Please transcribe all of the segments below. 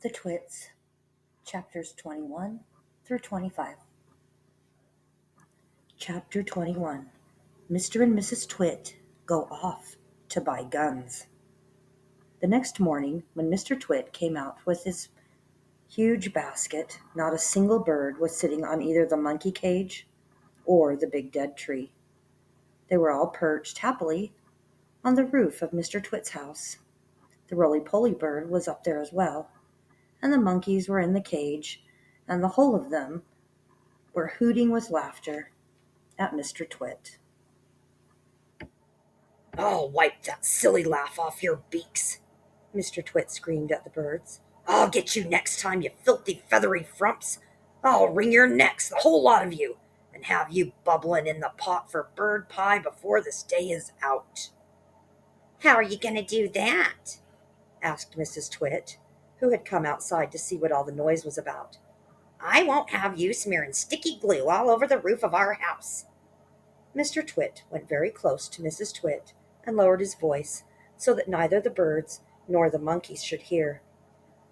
The Twits, chapters 21 through 25. Chapter 21. Mr. and Mrs. Twit go off to buy guns. The next morning, when Mr. Twit came out with his huge basket, not a single bird was sitting on either the monkey cage or the big dead tree. They were all perched happily on the roof of Mr. Twit's house. The roly-poly bird was up there as well, and the monkeys were in the cage, and the whole of them were hooting with laughter at Mr. Twit. "I'll wipe that silly laugh off your beaks," Mr. Twit screamed at the birds. "I'll get you next time, you filthy feathery frumps. I'll wring your necks, the whole lot of you, and have you bubbling in the pot for bird pie before this day is out." "How are you going to do that?" asked Mrs. Twit, who had come outside to see what all the noise was about. "I won't have you smearing sticky glue all over the roof of our house." Mr. Twit went very close to Mrs. Twit and lowered his voice so that neither the birds nor the monkeys should hear.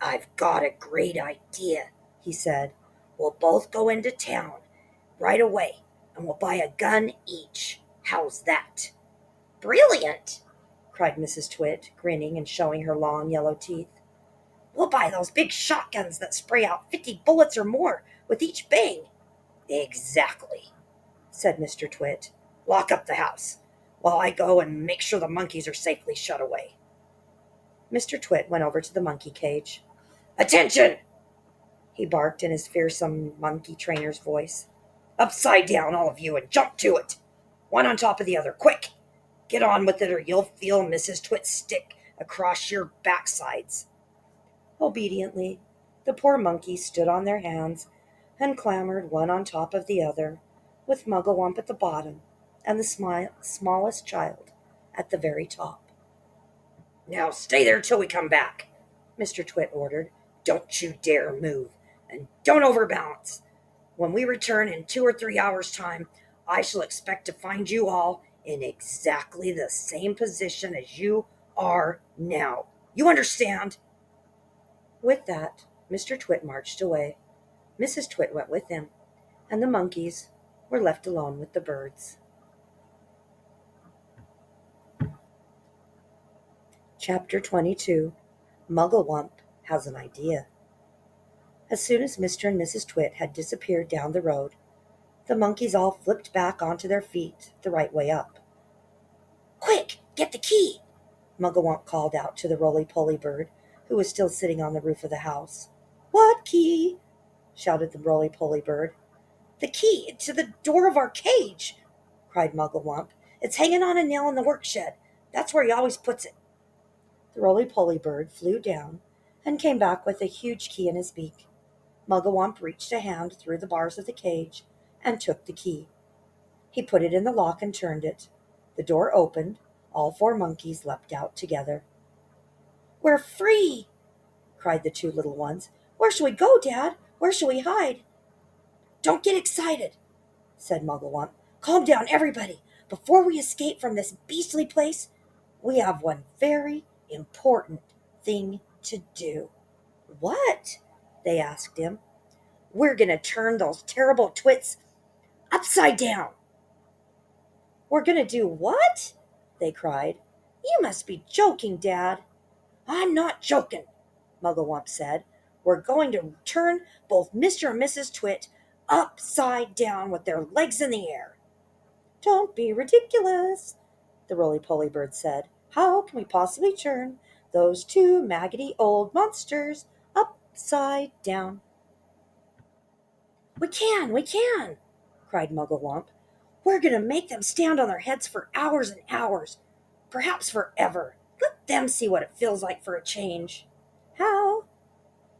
"I've got a great idea," he said. "We'll both go into town right away, and we'll buy a gun each. How's that?" "Brilliant!" cried Mrs. Twit, grinning and showing her long yellow teeth. "We'll buy those big shotguns that spray out 50 bullets or more with each bang." "Exactly," said Mr. Twit. "Lock up the house while I go and make sure the monkeys are safely shut away." Mr. Twit went over to the monkey cage. "Attention!" he barked in his fearsome monkey trainer's voice. "Upside down, all of you, and jump to it. One on top of the other. Quick! Get on with it, or you'll feel Mrs. Twit's stick across your backsides." Obediently, the poor monkeys stood on their hands and clambered one on top of the other, with Mugglewump at the bottom and the smallest child at the very top. "Now stay there till we come back," Mr. Twit ordered. "Don't you dare move, and don't overbalance. When we return in 2 or 3 hours' time, I shall expect to find you all in exactly the same position as you are now. You understand?" With that, Mr. Twit marched away. Mrs. Twit went with him, and the monkeys were left alone with the birds. Chapter 22. Mugglewump has an idea. As soon as Mr. and Mrs. Twit had disappeared down the road, the monkeys all flipped back onto their feet the right way up. "Quick, get the key!" Mugglewump called out to the roly-poly bird, who was still sitting on the roof of the house. "What key?" shouted the roly-poly bird. "The key to the door of our cage," cried Mugglewump. "It's hanging on a nail in the workshed. That's where he always puts it." The roly-poly bird flew down and came back with a huge key in his beak. Mugglewump reached a hand through the bars of the cage and took the key. He put it in the lock and turned it. The door opened. All 4 monkeys leapt out together. "We're free!" cried the 2 little ones. "Where shall we go, Dad? Where shall we hide?" "Don't get excited," said Mugglewump. "Calm down, everybody. Before we escape from this beastly place, we have one very important thing to do." "What?" they asked him. "We're going to turn those terrible Twits upside down." "We're going to do what?" they cried. "You must be joking, Dad." "I'm not joking," Mugglewump said. "We're going to turn both Mr. and Mrs. Twit upside down with their legs in the air." "Don't be ridiculous," the roly-poly bird said. "How can we possibly turn those 2 maggoty old monsters upside down?" We can," cried Mugglewump. "We're going to make them stand on their heads for hours and hours, perhaps forever. Let them see what it feels like for a change." "How?"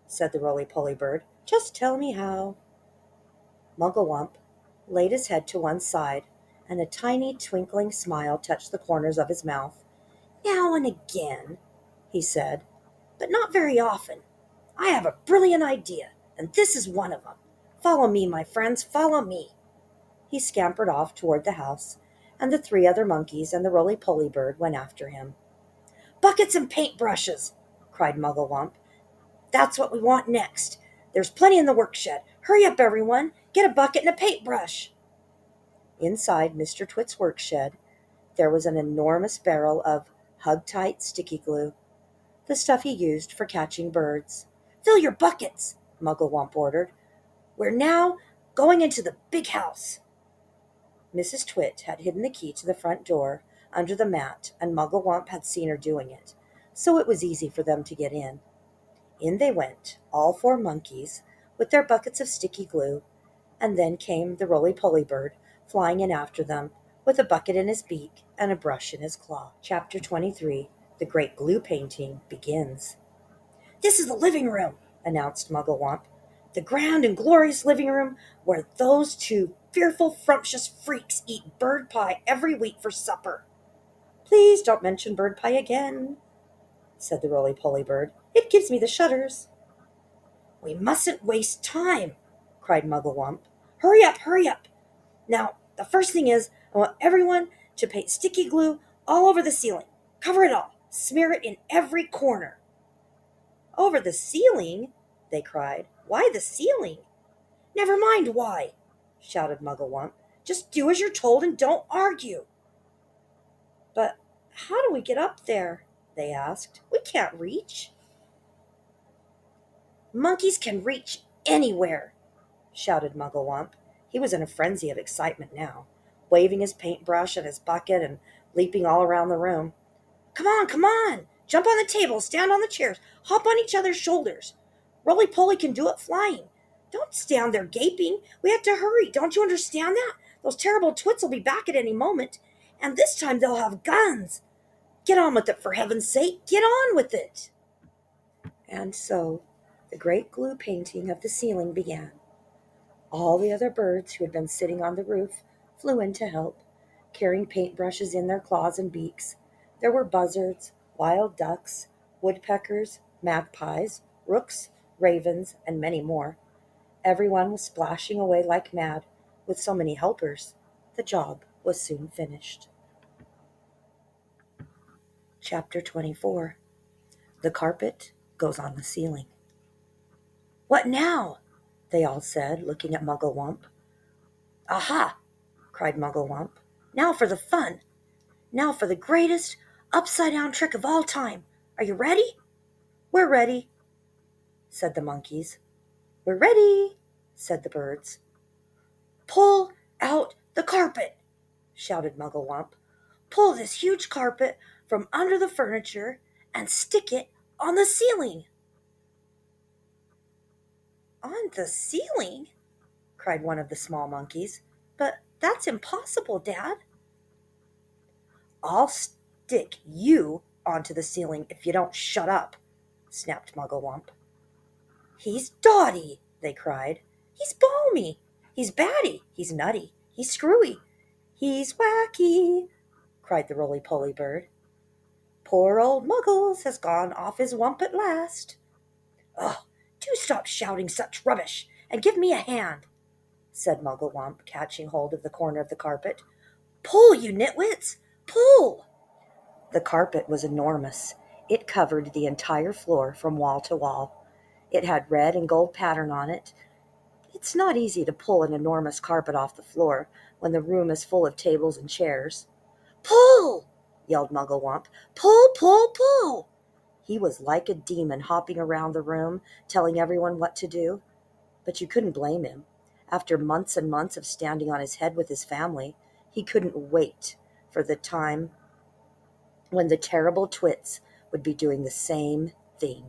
said the roly-poly bird. "Just tell me how." Mugglewump laid his head to one side, and a tiny twinkling smile touched the corners of his mouth. "Now and again," he said, "but not very often. I have a brilliant idea, and this is one of them. Follow me, my friends, follow me." He scampered off toward the house, and the 3 other monkeys and the roly-poly bird went after him. "Buckets and paintbrushes!" cried Mugglewump. That's what we want next. There's plenty in the workshed. Hurry up, everyone. Get a bucket and a paintbrush. Inside Mr. Twit's workshed, there was an enormous barrel of hug-tight sticky glue, the stuff he used for catching birds. Fill your buckets, Mugglewump ordered. We're now going into the big house. Mrs. Twit had hidden the key to the front door under the mat, and Mugglewump had seen her doing it, so it was easy for them to get in. In they went, all 4 monkeys, with their buckets of sticky glue, and then came the roly-poly bird, flying in after them, with a bucket in his beak and a brush in his claw. Chapter 23, The Great Glue Painting, begins. This is the living room, announced Mugglewump. The grand and glorious living room where those 2 fearful, frumptious freaks eat bird pie every week for supper. Please don't mention bird pie again, said the roly-poly bird. It gives me the shudders. We mustn't waste time, cried Mugglewump. Hurry up, hurry up. Now, the first thing is, I want everyone to paint sticky glue all over the ceiling. Cover it all. Smear it in every corner. Over the ceiling? They cried. Why the ceiling? Never mind why, shouted Mugglewump. Just do as you're told and don't argue. But how do we get up there? They asked. We can't reach. Monkeys can reach anywhere, shouted Mugglewump. He was in a frenzy of excitement now, waving his paintbrush and his bucket and leaping all around the room. Come on, come on! Jump on the tables, stand on the chairs, hop on each other's shoulders. Roly-Poly can do it flying. Don't stand there gaping. We have to hurry. Don't you understand that? Those terrible Twits will be back at any moment, and this time they'll have guns. Get on with it, for heaven's sake. Get on with it. And so the great glue painting of the ceiling began. All the other birds who had been sitting on the roof flew in to help, carrying paintbrushes in their claws and beaks. There were buzzards, wild ducks, woodpeckers, magpies, rooks, ravens, and many more. Everyone was splashing away like mad. With so many helpers, the job was soon finished. Chapter 24. The carpet goes on the ceiling. What now? They all said, looking at Mugglewump. Aha! cried Mugglewump. Now for the fun. Now for the greatest upside-down trick of all time. Are you ready? We're ready, said the monkeys. We're ready, said the birds. Pull out the carpet, shouted Mugglewump. Pull this huge carpet from under the furniture and stick it on the ceiling. On the ceiling? Cried one of the small monkeys. But that's impossible, Dad. I'll stick you onto the ceiling if you don't shut up, snapped Mugglewump. He's dotty, they cried. He's balmy. He's batty. He's nutty. He's screwy. He's wacky, cried the roly-poly bird. Poor old Muggles has gone off his wump at last. Oh, do stop shouting such rubbish and give me a hand, said Mugglewump, catching hold of the corner of the carpet. Pull, you nitwits! Pull! The carpet was enormous. It covered the entire floor from wall to wall. It had red and gold pattern on it. It's not easy to pull an enormous carpet off the floor when the room is full of tables and chairs. Pull! yelled Mugglewump. Pull, pull, pull! He was like a demon hopping around the room, telling everyone what to do. But you couldn't blame him. After months and months of standing on his head with his family, he couldn't wait for the time when the terrible Twits would be doing the same thing.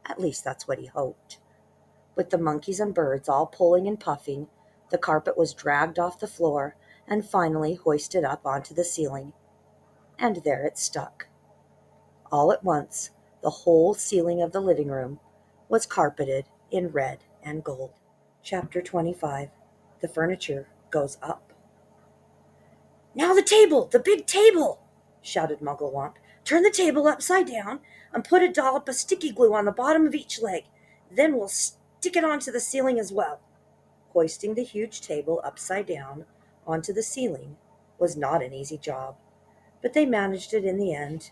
At least that's what he hoped. With the monkeys and birds all pulling and puffing, the carpet was dragged off the floor and finally hoisted up onto the ceiling. And there it stuck. All at once, the whole ceiling of the living room was carpeted in red and gold. Chapter 25. The furniture goes up. Now the table, the big table, shouted Mugglewump. Turn the table upside down and put a dollop of sticky glue on the bottom of each leg. Then we'll stick it onto the ceiling as well. Hoisting the huge table upside down onto the ceiling was not an easy job, but they managed it in the end.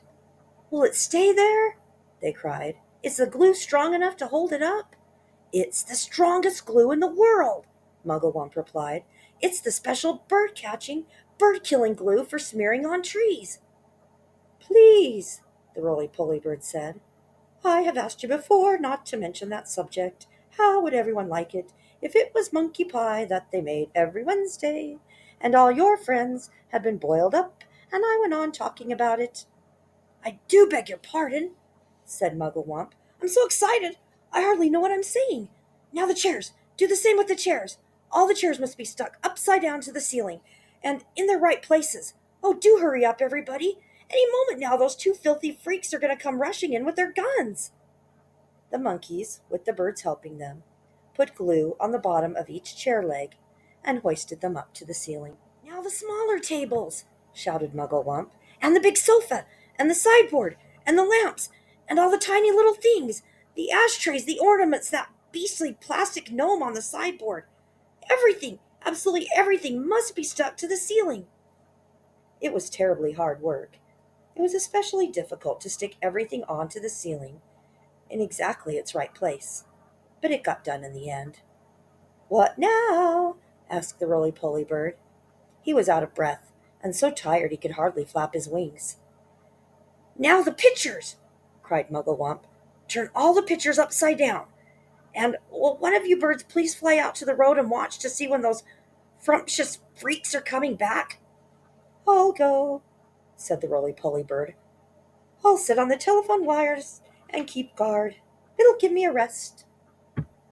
Will it stay there? They cried. Is the glue strong enough to hold it up? It's the strongest glue in the world, Mugglewump replied. It's the special bird-catching, bird-killing glue for smearing on trees. Please, the roly-poly bird said. I have asked you before not to mention that subject. How would everyone like it if it was monkey pie that they made every Wednesday, and all your friends had been boiled up, and I went on talking about it? I do beg your pardon, said Mugglewump. I'm so excited, I hardly know what I'm saying. Now the chairs. Do the same with the chairs. All the chairs must be stuck upside down to the ceiling, and in their right places. Oh, do hurry up, everybody. Any moment now, those two filthy freaks are going to come rushing in with their guns. The monkeys, with the birds helping them, put glue on the bottom of each chair leg and hoisted them up to the ceiling. Now the smaller tables, shouted Mugglewump, and the big sofa, and the sideboard, and the lamps, and all the tiny little things, the ashtrays, the ornaments, that beastly plastic gnome on the sideboard. Everything, absolutely everything, must be stuck to the ceiling. It was terribly hard work. It was especially difficult to stick everything onto the ceiling in exactly its right place, but it got done in the end. What now? Asked the roly-poly bird. He was out of breath, and so tired he could hardly flap his wings. Now the pictures, cried Mugglewump. Turn all the pictures upside down. And will one of you birds please fly out to the road and watch to see when those frumptious freaks are coming back? I'll go, said the roly-poly bird. I'll sit on the telephone wires and keep guard. It'll give me a rest.